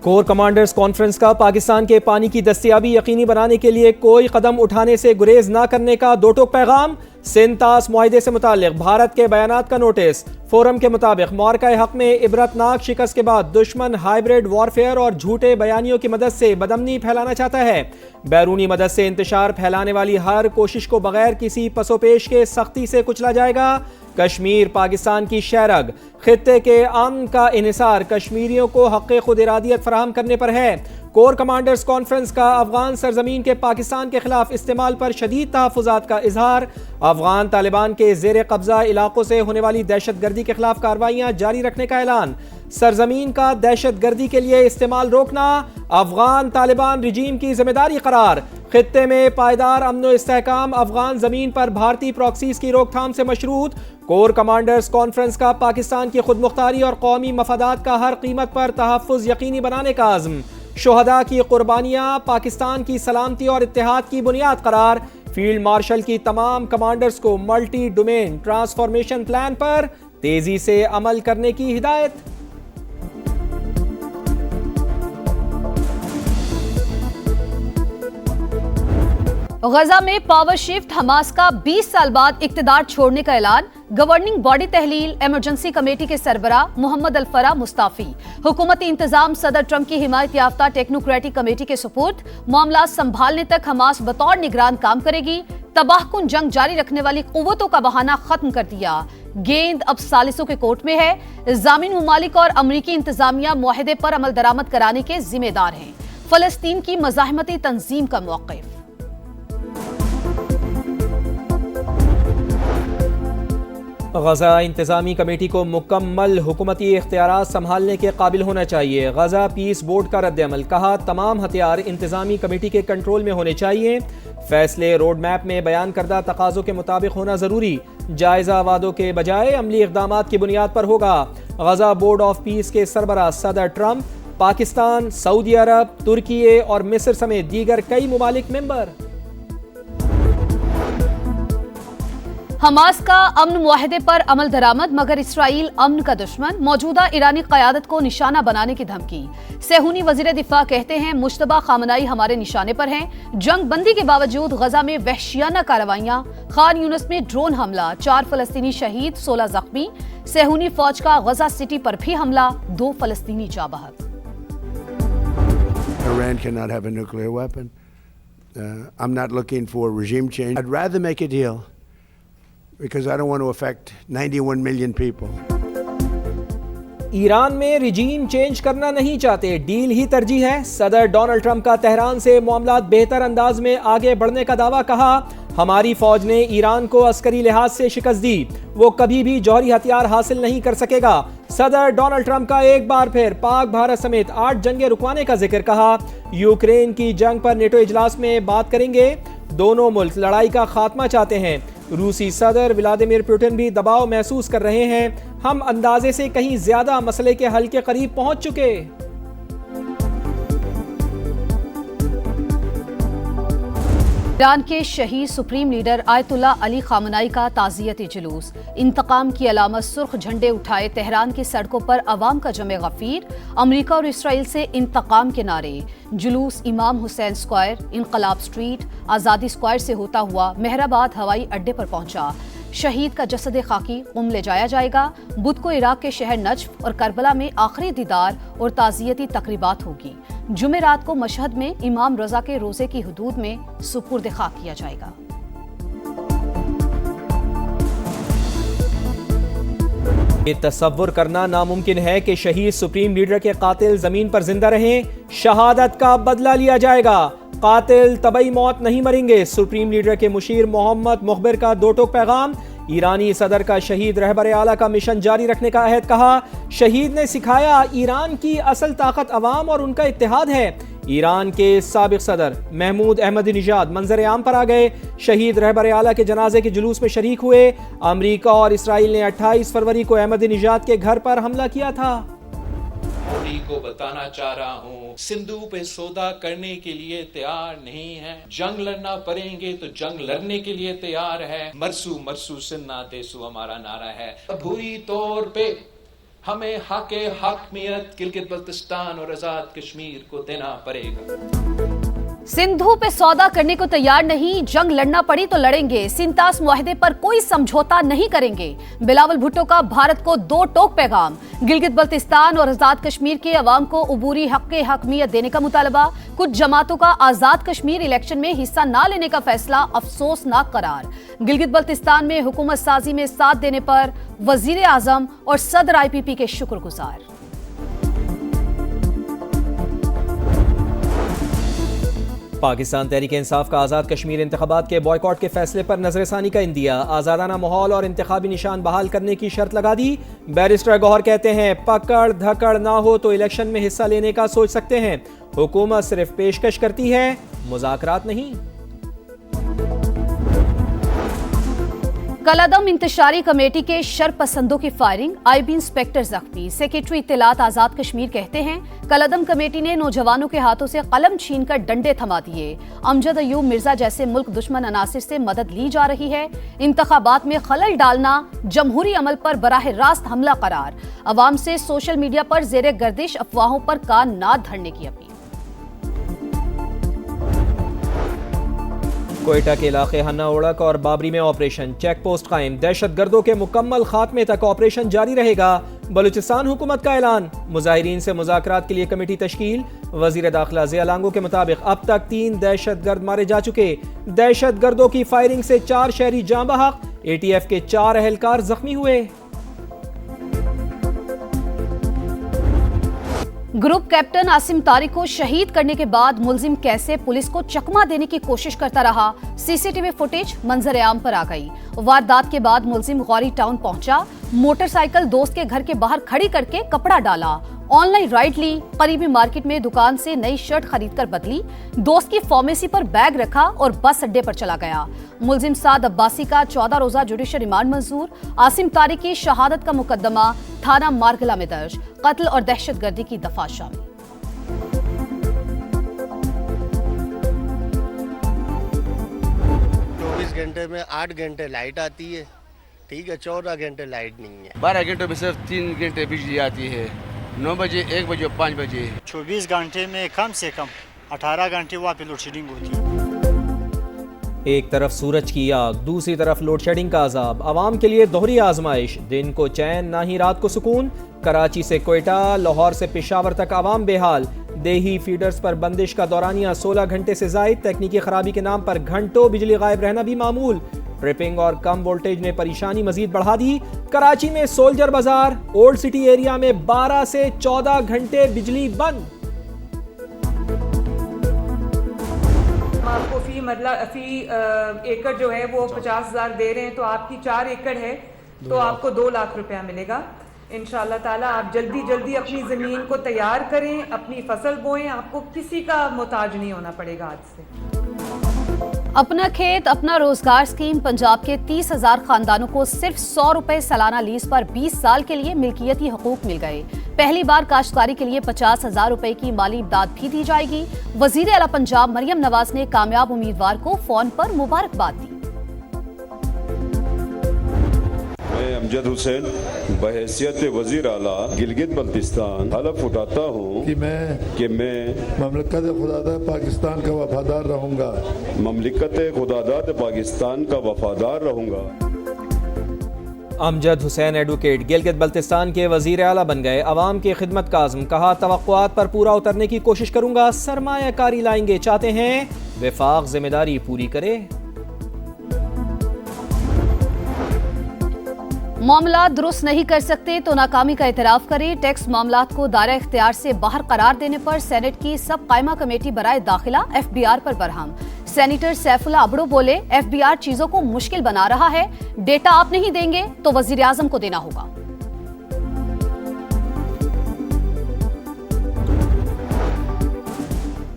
Core commanders conference का पाकिस्तान के पानी की दस्तयाबी यकीनी बनाने के लिए कोई कदम उठाने से गुरेज न करने का दो टोक पैगाम। सिंतास मुआहिदे से मुताल्लिक भारत के बयानात का नोटिस। फोरम के मुताबिक मौरका हक में इबरतनाक शिकस्त के बाद दुश्मन हाइब्रिड वॉरफेयर और झूठे बयानियों की मदद से बदअमनी फैलाना चाहता है। बैरूनी मदद से इंतशार फैलाने वाली हर कोशिश को बगैर किसी पसोपेश के सख्ती से कुचला जाएगा। कश्मीर पाकिस्तान की शहरग, खित्ते के अमन का इन्हिसार कश्मीरियों को हक़ खुद इरादियत फराहम करने पर है। कोर कमांडर्स कॉन्फ्रेंस का अफगान सरजमीन के पाकिस्तान के खिलाफ इस्तेमाल पर शदीद तहफ़्फ़ुज़ात का इजहार। अफगान तालिबान के ज़ेर कब्जा इलाकों से होने वाली दहशत गर्दी के खिलाफ कार्रवाइयाँ जारी रखने का ऐलान। सरजमीन का दहशत गर्दी के लिए इस्तेमाल रोकना अफगान तालिबान रिजीम की जिम्मेदारी करार। खित्ते में पायदार अमन व इस्तेहकाम अफगान जमीन पर भारतीय प्रॉक्सीज की रोकथाम से मशरूत। कोर कमांडर्स कॉन्फ्रेंस का पाकिस्तान की खुद मुख्तारी और कौमी मफादात का हर कीमत पर तहफ़्फ़ुज़ यकीनी बनाने का अज़्म। शुहदा की कुर्बानियाँ पाकिस्तान की सलामती और इत्तेहाद की बुनियाद करार। फील्ड मार्शल की तमाम कमांडर्स को मल्टी डोमेन ट्रांसफॉर्मेशन प्लान पर तेजी से अमल करने की हिदायत। गजा में पावर शिफ्ट, हमास का 20 साल बाद इक्तिदार छोड़ने का ऐलान। गवर्निंग बॉडी तहलील, इमरजेंसी कमेटी के सरबरा मोहम्मद अल-फरा मुस्ताफी। हुकूमती इंतजाम सदर ट्रंप की हिमायत याफ्ता टेक्नोक्रेटिक कमेटी के सुपुर्द। मामला संभालने तक हमास बतौर निगरान काम करेगी। तबाहकुन जंग जारी रखने वाली कुव्वतों का बहाना खत्म कर दिया। गेंद अब सालिसों के कोर्ट में है। जामिन मुमालिक और अमरीकी इंतजामिया मुआहिदे पर अमल दरामद कराने के जिम्मेदार हैं। फलस्तीन की मज़ाहमती तंजीम का मौक़िफ़। गजा इंतजामी कमेटी को मुकम्मल हुकूमती इख्तियारात संभालने के काबिल होना चाहिए। गजा पीस बोर्ड का रद्द-ए-अमल, कहा तमाम हथियार इंतजामी कमेटी के कंट्रोल में होने चाहिए। फैसले रोड मैप में बयान करदा तकाज़ों के मुताबिक होना जरूरी। जायजा वादों के बजाय अमली इक़दामात की बुनियाद पर होगा। गजा बोर्ड ऑफ पीस के सरबराह सदर ट्रंप, पाकिस्तान, सऊदी अरब, तुर्की और मिस्र समेत दीगर कई मुमालिक मेंबर। हमास का अमन मुआहिदे पर अमल दरामद, मगर इसराइल अमन का दुश्मन। मौजूदा ईरानी क़यादत को निशाना बनाने की धमकी। सेहूनी वज़ीर दिफा कहते हैं मुश्तबा खामनाई हमारे निशाने पर हैं। जंग बंदी के बावजूद गजा में वहशियाना कार्रवाइयां। खान यूनिस में ड्रोन हमला, 4 फलस्तीनी शहीद, 16 जख्मी। सेहूनी फौज का गजा सिटी पर भी हमला, 2 फलस्तीनी जाँ बहक। Iran cannot have a nuclear weapon. I'm not looking for regime change. I'd rather make a deal because I don't want to affect 91 million people. Iran में रिजीम चेंज करना नहीं चाहते, डील ही तरजीह है। सदर डोनाल्ड ट्रंप का Tehran से मामलात बेहतर अंदाज में आगे बढ़ने का दावा। कहा हमारी फौज ने ईरान को अस्करी लिहाज से शिकस्त दी, वो कभी भी जौहरी हथियार हासिल नहीं कर सकेगा। सदर डोनाल्ड ट्रंप का एक बार फिर पाक भारत समेत 8 जंगें रुकवाने का जिक्र। कहा यूक्रेन की जंग पर नेटो इजलास में बात करेंगे। दोनों मुल्क लड़ाई का खात्मा चाहते हैं। रूसी सदर व्लादिमीर पुतिन भी दबाव महसूस कर रहे हैं। हम अंदाजे से कहीं ज्यादा मसले के हल के करीब पहुंच चुके। ईरान के शहीद सुप्रीम लीडर आयतुल्ला अली खामनाई का ताज़ियती जुलूस। इंतकाम की अलामत सुर्ख झंडे उठाए तेहरान की सड़कों पर अवाम का जमे गफीर। अमेरिका और इसराइल से इंतकाम के नारे। जुलूस इमाम हुसैन स्क्वायर, इनकलाब स्ट्रीट, आज़ादी स्क्वायर से होता हुआ मेहराबाद हवाई अड्डे पर पहुंचा। शहीद का जसद खाकी कुम ले जाया जाएगा। बुध को इराक के शहर नजफ और करबला में आखिरी दीदार और ताज़ियती तकरीबात होगी। जुमेरात को मशहद में इमाम रजा के रोजे की हुदूद में सुपुर्द खाक किया जाएगा। ये तसव्वुर करना नामुमकिन है कि शहीद सुप्रीम लीडर के कातिल जमीन पर जिंदा रहें। शहादत का बदला लिया जाएगा। कातिल तबई मौत नहीं मरेंगे। सुप्रीम लीडर के मुशीर मोहम्मद मुखबिर का दो टोक पैगाम। ईरानी सदर का शहीद रहबर आला का मिशन जारी रखने का अहद। कहा शहीद ने सिखाया ईरान की असल ताकत अवाम और उनका इत्तेहाद है। ईरान के साबिक सदर महमूद अहमदीनेजाद मंजर आम पर आ गए। शहीद रहबर आला के जनाजे के जुलूस में शरीक हुए। अमरीका और इसराइल ने 28 फरवरी को अहमदीनेजाद के घर पर हमला किया था। मोदी को बताना चाह रहा हूँ, सिंधु पे सौदा करने के लिए तैयार नहीं है। जंग लड़ना पड़ेंगे तो जंग लड़ने के लिए तैयार है। मरसू मरसू सिन्ना देसू हमारा नारा है। अभूरी तौर पे हमें हकमियत गिलगित बल्तिस्तान और आजाद कश्मीर को देना पड़ेगा। सिंधु पे सौदा करने को तैयार नहीं, जंग लड़ना पड़ी तो लड़ेंगे, सिंतास मुआहदे पर कोई समझौता नहीं करेंगे। बिलावल भुट्टो का भारत को दो टोक पैगाम। गिलगित बल्तिस्तान और आजाद कश्मीर के अवाम को उबूरी हकमियत देने का मुतालबा। कुछ जमातों का आजाद कश्मीर इलेक्शन में हिस्सा न लेने का फैसला अफसोसनाक करार। गिलगित बल्तिस्तान में हुकूमत साजी में साथ देने पर वजीर आजम और सदर IPP के शुक्रगुजार। पाकिस्तान तहरीक इंसाफ का आज़ाद कश्मीर इंतखाबात के बॉयकॉट के फैसले पर नजरसानी का इंदिया। आज़ादाना माहौल और इंतखाबी निशान बहाल करने की शर्त लगा दी। बैरिस्टर गौहर कहते हैं पकड़ धकड़ ना हो तो इलेक्शन में हिस्सा लेने का सोच सकते हैं। हुकूमत सिर्फ पेशकश करती है, मुज़ाकरात नहीं। कलादम इंतशारी कमेटी के शरपसंदों की फायरिंग, IB इंस्पेक्टर जख्मी। सेक्रेटरी इत्तलात आजाद कश्मीर कहते हैं कलादम कमेटी ने नौजवानों के हाथों से कलम छीनकर डंडे थमा दिए। अमजद अयूब मिर्जा जैसे मुल्क दुश्मन अनासिर से मदद ली जा रही है। इंतखाबात में खलल डालना जमहूरी अमल पर बराह रास्त हमला करार। अवाम से सोशल मीडिया पर जेर गर्दिश अफवाहों पर कान ना धरने की अपील। कोयटा के इलाके हन्ना ओड़क और बाबरी में ऑपरेशन, चेक पोस्ट कायम। दहशतगर्दों के मुकम्मल खात्मे तक ऑपरेशन जारी रहेगा। बलूचिस्तान हुकूमत का ऐलान, मुजाहिरीन से मुज़ाकरात के लिए कमेटी तश्कील। वजीर दाखिला ज़िया लांगो के मुताबिक अब तक 3 दहशतगर्द मारे जा चुके। दहशतगर्दों की फायरिंग से 4 शहरी जाँ बहक, ATF के 4 अहलकार जख्मी हुए। ग्रुप कैप्टन आसिम तारिक को शहीद करने के बाद मुलजिम कैसे पुलिस को चकमा देने की कोशिश करता रहा, CCTV फुटेज मंजर आम पर आ गई। वारदात के बाद मुलजिम गौरी टाउन पहुंचा, मोटरसाइकिल दोस्त के घर के बाहर खड़ी करके कपड़ा डाला, ऑनलाइन राइड ली, करीबी मार्केट में दुकान से नई शर्ट खरीदकर बदली, दोस्त की फार्मेसी पर बैग रखा और बस अड्डे पर चला गया। मुलजिम साद अब्बासी का 14 रोजा जुडिशल रिमांड मंजूर। आसिम तारिक की शहादत का मुकदमा थाना मारगला में दर्ज। कत्ल और दहशतगर्दी की दफा शामिल। 24 घंटे में 8 घंटे लाइट आती है, ठीक है, 14 घंटे लाइट नहीं है। 12 घंटों में सिर्फ 3 घंटे बिजली आती है, 9 बजे, 1 बजे, 5 बजे। 24 घंटे में कम से कम 18 घंटे वहाँ पे लोड शेडिंग होती है। एक तरफ सूरज की आग, दूसरी तरफ लोड शेडिंग का अजाब। आवाम के लिए दोहरी आजमाइश, दिन को चैन ना ही रात को सुकून। कराची से कोयटा, लाहौर से पेशावर तक आवाम बेहाल। देही फीडर्स पर बंदिश का दौरानिया 16 घंटे से जायद। तकनीकी खराबी के नाम पर घंटों बिजली गायब रहना भी मामूल। ट्रिपिंग और कम वोल्टेज ने परेशानी मजीद बढ़ा दी। कराची में सोल्जर बाजार, ओल्ड सिटी एरिया में 12 से 14 घंटे बिजली बंद। आपको फी एकड़ जो है वो 50,000 दे रहे हैं, तो आपकी 4 एकड़ है तो आपको 2 लाख रुपया मिलेगा। इंशाल्लाह ताला आप जल्दी अपनी ज़मीन को तैयार करें, अपनी फसल बोएं, आपको किसी का मोहताज नहीं होना पड़ेगा आज से। अपना खेत अपना रोजगार स्कीम पंजाब के 30,000 खानदानों को सिर्फ 100 रुपए सालाना लीज पर 20 साल के लिए मिल्कियती हकूक मिल गए। पहली बार काश्तकारी के लिए 50,000 रुपए की माली इमदाद भी दी जाएगी। वजीर आला पंजाब मरियम नवाज ने कामयाब उम्मीदवार को फोन पर मुबारकबाद दी। मैं अमजद हुसैन बहैसियत वजीर आला गिलगित बल्तिस्तान हलफ उठाता हूँ कि मैं ममलिकत खुदादाद पाकिस्तान का वफादार रहूँगा। ममलिकत खुदादाद पाकिस्तान का वफादार रहूँगा। अमजद हुसैन एडवोकेट गिलगित बल्तिस्तान के वजीर आला बन गए। अवाम की खिदमत का आज़म, कहा तवक्कुआत पर पूरा उतरने की कोशिश करूंगा। सरमायाकारी लाएंगे, चाहते हैं वफाक जिम्मेदारी पूरी करे। मामला दुरुस्त नहीं कर सकते तो नाकामी का एतराफ़ करें। टैक्स मामलात को दायरा इख्तियार से बाहर करार देने पर सेनेट की सब कायमा कमेटी बराए दाखिला FBR पर बरहम। सेनेटर सैफुल्ला अबड़ो बोले, FBR चीजों को मुश्किल बना रहा है, डेटा आप नहीं देंगे तो वजीर आजम को देना होगा।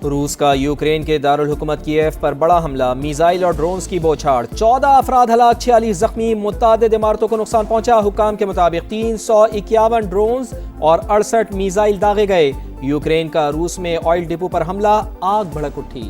रूस का यूक्रेन के दारुल हुकूमत कीव पर बड़ा हमला, मिसाइल और ड्रोन्स की बौछार। 14 अफराद हलाक, 46 जख्मी, मुतादिद इमारतों को नुकसान पहुंचा। हुकाम के मुताबिक 351 ड्रोन्स और 68 मिसाइल दागे गए। यूक्रेन का रूस में ऑयल डिपो पर हमला, आग भड़क उठी।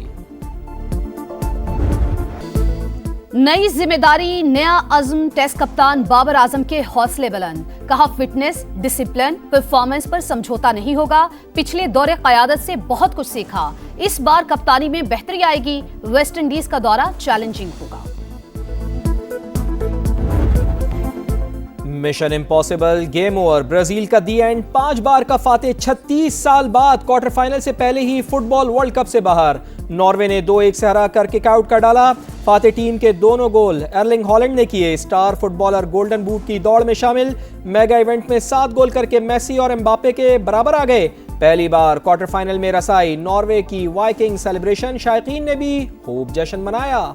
नई जिम्मेदारी, नया अज़्म, टेस्ट कप्तान बाबर आजम के हौसले बुलंद। कहा फिटनेस, डिसिप्लिन, परफॉर्मेंस पर समझौता नहीं होगा। पिछले दौरे क़यादत से बहुत कुछ सीखा। इस बार कप्तानी में बेहतरी आएगी। वेस्ट इंडीज का दौरा चैलेंजिंग होगा। Mission impossible, game over, Brazil का दी एंड। 5 बार का फातेह 36 साल बाद क्वार्टर फाइनल से पहले ही फुटबॉल वर्ल्ड कप से बाहर। नॉर्वे ने 2-1 से हरा कर किक आउट कर डाला। फातेह टीम के दोनों गोल एर्लिंग हॉलैंड ने किए। स्टार फुटबॉलर गोल्डन बूट की दौड़ में शामिल। मेगा इवेंट में 7 गोल करके मेसी और एम्बापे के बराबर आ गए। पहली बार क्वार्टर फाइनल में रसाई। नॉर्वे की वाइकिंग सेलिब्रेशन, शायकीन ने भी खूब जश्न मनाया।